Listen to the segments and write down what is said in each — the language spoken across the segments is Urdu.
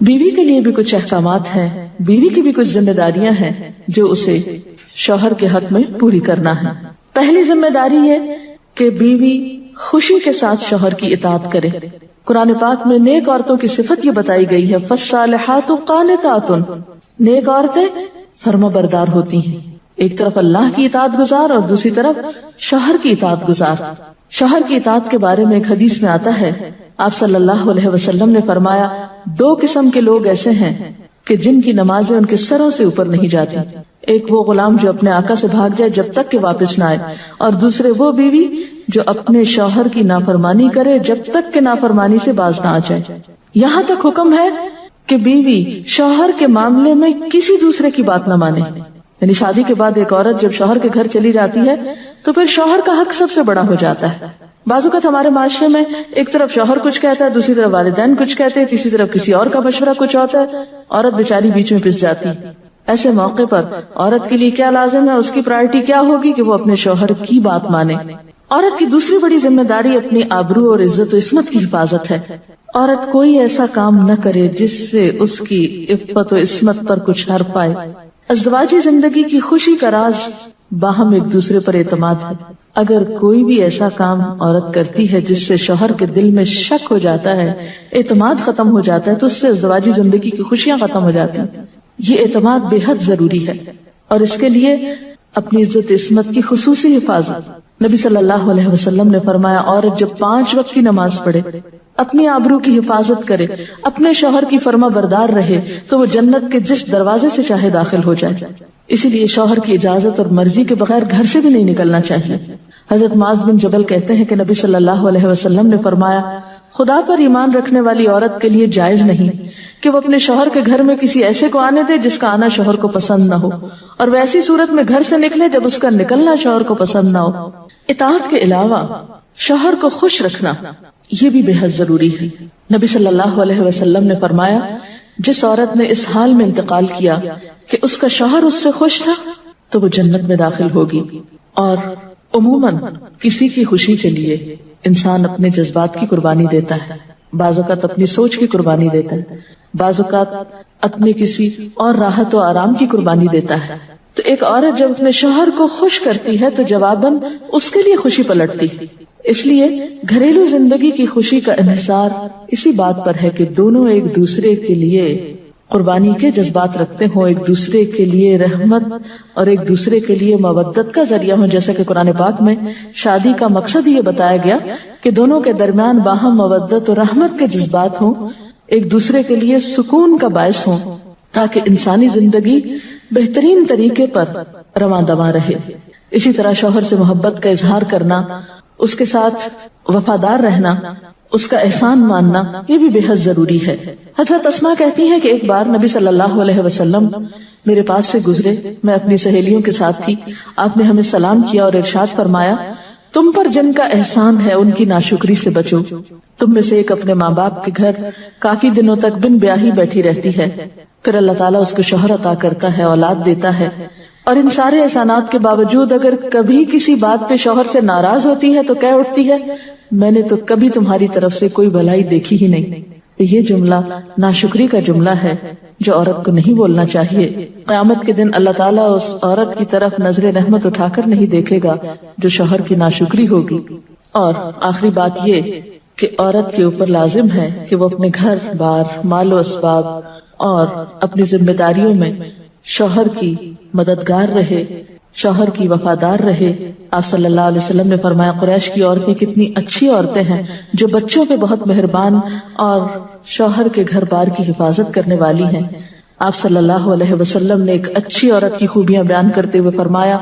بیوی کے لیے بھی کچھ احکامات ہیں، بیوی کی بھی کچھ ذمہ داریاں ہیں جو اسے شوہر کے حق میں پوری کرنا ہے۔ پہلی ذمہ داری یہ کہ بیوی خوشی کے ساتھ شوہر کی اطاعت کرے۔ قرآن پاک میں نیک عورتوں کی صفت یہ بتائی گئی ہے، فالصالحات قانتات، نیک عورتیں فرما بردار ہوتی ہیں، ایک طرف اللہ کی اطاعت گزار اور دوسری طرف شوہر کی اطاعت گزار۔ شوہر کی اطاعت کے بارے میں ایک حدیث میں آتا ہے، آپ صلی اللہ علیہ وسلم نے فرمایا، دو قسم کے لوگ ایسے ہیں کہ جن کی نمازیں ان کے سروں سے اوپر نہیں جاتی، ایک وہ غلام جو اپنے آقا سے بھاگ جائے جب تک کہ واپس نہ آئے، اور دوسرے وہ بیوی جو اپنے شوہر کی نافرمانی کرے جب تک کہ نافرمانی سے باز نہ آ جائے۔ یہاں تک حکم ہے کہ بیوی شوہر کے معاملے میں کسی دوسرے کی بات نہ مانے، یعنی شادی کے بعد ایک عورت جب شوہر کے گھر چلی جاتی ہے تو پھر شوہر کا حق سب سے بڑا ہو جاتا ہے۔ بعض اوقات ہمارے معاشرے میں ایک طرف شوہر کچھ کہتا ہے، دوسری طرف والدین کچھ کہتے ہیں، تیسری طرف کسی اور کا مشورہ کچھ ہوتا ہے، عورت بیچاری بیچ میں پس جاتی۔ ایسے موقع پر عورت کے لیے کیا لازم ہے، اس کی پرائرٹی کیا ہوگی کہ وہ اپنے شوہر کی بات مانے۔ عورت کی دوسری بڑی ذمہ داری اپنی آبرو اور عزت و عصمت کی حفاظت ہے۔ عورت کوئی ایسا کام نہ کرے جس سے اس کی عفت و عصمت پر کچھ حرف پائے۔ ازدواجی زندگی کی خوشی کا راز باہم ایک دوسرے پر اعتماد ہے۔ اگر کوئی بھی ایسا کام عورت کرتی ہے جس سے شوہر کے دل میں شک ہو جاتا ہے، اعتماد ختم ہو جاتا ہے، تو اس سے ازدواجی زندگی کی خوشیاں ختم ہو جاتی ہیں۔ یہ اعتماد بے حد ضروری ہے اور اس کے لیے اپنی عزت عصمت کی خصوصی حفاظت۔ نبی صلی اللہ علیہ وسلم نے فرمایا، عورت جب 5 وقت کی نماز پڑھے، اپنی آبرو کی حفاظت کرے، اپنے شوہر کی فرما بردار رہے، تو وہ جنت کے جس دروازے سے چاہے داخل ہو جائے۔ اسی لیے شوہر کی اجازت اور مرضی کے بغیر گھر سے بھی نہیں نکلنا چاہیے۔ حضرت معاذ بن جبل کہتے ہیں کہ نبی صلی اللہ علیہ وسلم نے فرمایا، خدا پر ایمان رکھنے والی عورت کے لیے جائز نہیں کہ وہ اپنے شوہر کے گھر میں کسی ایسے کو آنے دے جس کا آنا شوہر کو پسند نہ ہو، اور ویسی صورت میں گھر سے نکلے جب اس کا نکلنا شوہر کو پسند نہ ہو۔ اطاعت کے علاوہ شوہر کو خوش رکھنا یہ بھی بے حد ضروری ہے۔ نبی صلی اللہ علیہ وسلم نے فرمایا، جس عورت نے اس حال میں انتقال کیا کہ اس کا شوہر اس سے خوش تھا تو وہ جنت میں داخل ہوگی۔ اور عموماً کسی کی خوشی کے لیے انسان اپنے جذبات کی قربانی دیتا ہے، بعض اوقات اپنی سوچ کی قربانی دیتا ہے، بعض اوقات اپنے کسی اور راحت و آرام کی قربانی دیتا ہے۔ تو ایک عورت جب اپنے شوہر کو خوش کرتی ہے تو جواباً اس کے لیے خوشی پلٹتی۔ اس لیے گھریلو زندگی کی خوشی کا انحصار اسی بات پر ہے کہ دونوں ایک دوسرے کے لیے قربانی کے جذبات رکھتے ہوں، ایک دوسرے کے لیے رحمت اور ایک دوسرے کے لیے مودت کا ذریعہ ہوں، جیسا کہ قرآن پاک میں شادی کا مقصد یہ بتایا گیا کہ دونوں کے درمیان باہم مودت اور رحمت کے جذبات ہوں، ایک دوسرے کے لیے سکون کا باعث ہوں، تاکہ انسانی زندگی بہترین طریقے پر رواں دواں رہے۔ اسی طرح شوہر سے محبت کا اظہار کرنا، اس کے ساتھ وفادار رہنا، اس کا احسان ماننا یہ بھی بے حد ضروری ہے۔ حضرت اسماء کہتی ہیں کہ ایک بار نبی صلی اللہ علیہ وسلم میرے پاس سے گزرے، میں اپنی سہیلیوں کے ساتھ تھی، آپ نے ہمیں سلام کیا اور ارشاد فرمایا، تم پر جن کا احسان ہے ان کی ناشکری سے بچو۔ تم میں سے ایک اپنے ماں باپ کے گھر کافی دنوں تک بن بیاہی بیٹھی رہتی ہے، پھر اللہ تعالیٰ اس کو شوہر عطا کرتا ہے، اولاد دیتا ہے، اور ان سارے احسانات کے باوجود اگر کبھی کسی بات پہ شوہر سے ناراض ہوتی ہے تو کہہ اٹھتی ہے، میں نے تو کبھی تمہاری طرف سے کوئی بھلائی دیکھی ہی نہیں۔ یہ جملہ ناشکری کا جملہ ہے جو عورت کو نہیں بولنا چاہیے۔ قیامت کے دن اللہ تعالیٰ اس عورت کی طرف نظر رحمت اٹھا کر نہیں دیکھے گا جو شوہر کی ناشکری ہوگی۔ اور آخری بات یہ کہ عورت کے اوپر لازم ہے کہ وہ اپنے گھر بار، مال و اسباب اور اپنی ذمہ داریوں میں شوہر کی مددگار رہے، شوہر کی وفادار رہے۔ آپ صلی اللہ علیہ وسلم نے فرمایا، قریش کی عورتیں کتنی اچھی عورتیں ہیں جو بچوں پہ بہت مہربان اور شوہر کے گھر بار کی حفاظت کرنے والی ہیں۔ آپ صلی اللہ علیہ وسلم نے ایک اچھی عورت کی خوبیاں بیان کرتے ہوئے فرمایا،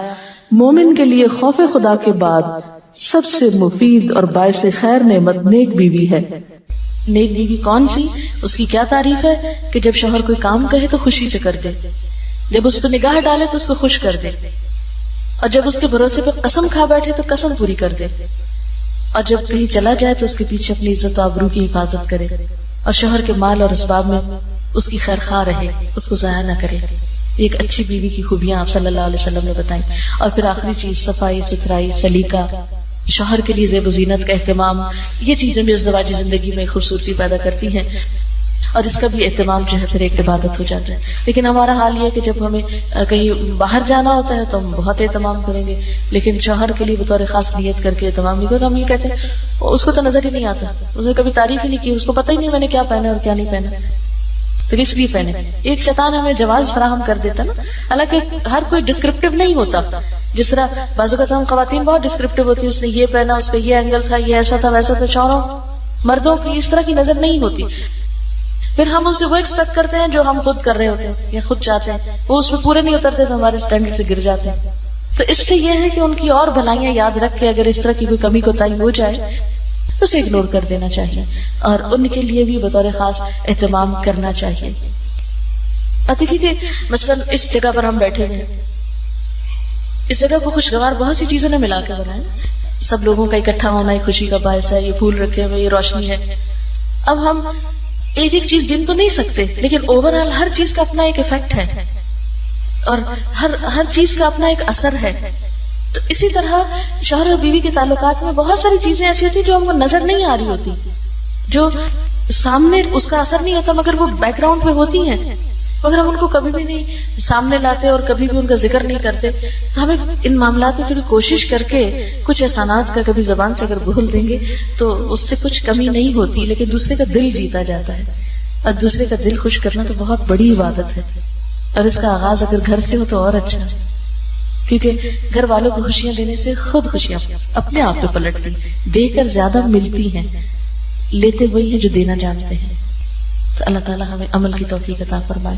مومن کے لیے خوف خدا کے بعد سب سے مفید اور باعث خیر نعمت نیک بیوی ہے۔ نیک بیوی کون سی؟ اس کی کیا تعریف ہے کہ جب شوہر کوئی کام کہے تو خوشی سے کر دے، جب اس پہ نگاہ ڈالے تو اس کو خوش کر دے، اور جب اس کے بھروسے پہ قسم کھا بیٹھے تو قسم پوری کر دے، اور جب کہیں چلا جائے تو اس کے پیچھے اپنی عزت و آبرو کی حفاظت کرے، اور شوہر کے مال اور اسباب میں اس کی خیر خواہ رہے، اس کو ضائع نہ کرے۔ ایک اچھی بیوی کی خوبیاں آپ صلی اللہ علیہ وسلم نے بتائیں۔ اور پھر آخری چیز صفائی ستھرائی، سلیقہ، شوہر کے لیے زیب و زینت کا اہتمام، یہ چیزیں بھی ازدواجی زندگی میں خوبصورتی پیدا کرتی ہیں۔ اور اس کا بھی اہتمام جو ہے پھر ایک عبادت ہو جاتا ہے. لیکن ہمارا حال یہ ہے کہ جب ہمیں کہیں باہر جانا ہوتا ہے تو ہم بہت اہتمام کریں گے، لیکن شوہر کے لیے بطور خاص نیت کر کے اہتمام نہیں کرتے. ہم یہ کہتے ہیں اس کو تو نظر ہی نہیں آتا، اس نے کبھی تعریف ہی نہیں کی، اس کو پتہ ہی نہیں میں نے کیا پہنا اور کیا نہیں پہنا، تو کس لیے پہنے. ایک شیطان ہمیں جواز فراہم کر دیتا نا. حالانکہ ہر کوئی ڈسکرپٹیو نہیں ہوتا. جس طرح بعض اوقات ہم خواتین بہت ڈسکرپٹیو ہوتی ہیں، اس نے یہ پہنا، اس کا یہ اینگل تھا، یہ ایسا تھا ویسا تھا. شوہروں مردوں کی اس طرح کی نظر نہیں ہوتی. پھر ہم ان سے وہ ایکسپیکٹ کرتے ہیں جو ہم خود کر رہے ہوتے ہیں یا خود چاہتے ہیں، وہ اس میں پورے نہیں اترتے تو ہمارے اسٹینڈرڈ سے گر جاتے ہیں. تو اس سے یہ ہے کہ ان کی اور بھلائیاں یاد رکھ کے اگر اس طرح کی کوئی کمی کوتاہی ہو جائے تو اسے اگنور کر دینا چاہیے، اور ان کے لیے بھی بطور خاص اہتمام کرنا چاہیے. اور دیکھیے کہ مثلا اس جگہ پر ہم بیٹھے ہوئے ہیں، اس جگہ کو خوشگوار بہت سی چیزوں نے ملا کے بنایا. سب لوگوں کا اکٹھا ہونا ایک خوشی کا باعث ہے، یہ پھول رکھے ہوئے، یہ روشنی ہے. اب ہم ایک ایک چیز گن تو نہیں سکتے، لیکن اوور آل ہر چیز کا اپنا ایک ایفیکٹ ہے اور ہر چیز کا اپنا ایک اثر ہے. تو اسی طرح شوہر اور بیوی کے تعلقات میں بہت ساری چیزیں ایسی ہوتی جو ہم کو نظر نہیں آ رہی ہوتی، جو سامنے اس کا اثر نہیں ہوتا مگر وہ بیک گراؤنڈ پہ ہوتی ہیں. مگر ہم ان کو کبھی بھی نہیں سامنے لاتے اور کبھی بھی ان کا ذکر نہیں کرتے. تو ہمیں ان معاملات میں تھوڑی کوشش کر کے کچھ احسانات کا کبھی زبان سے اگر بول دیں گے تو اس سے کچھ کمی نہیں ہوتی، لیکن دوسرے کا دل جیتا جاتا ہے. اور دوسرے کا دل خوش کرنا تو بہت بڑی عبادت ہے، اور اس کا آغاز اگر گھر سے ہو تو اور اچھا، کیونکہ گھر والوں کو خوشیاں دینے سے خود خوشیاں اپنے آپ پہ پلٹتی، دے کر زیادہ ملتی ہیں. لیتے وہی ہیں جو دینا جانتے ہیں. تو اللہ تعالیٰ ہمیں عمل کی توفیق عطا فرمائے.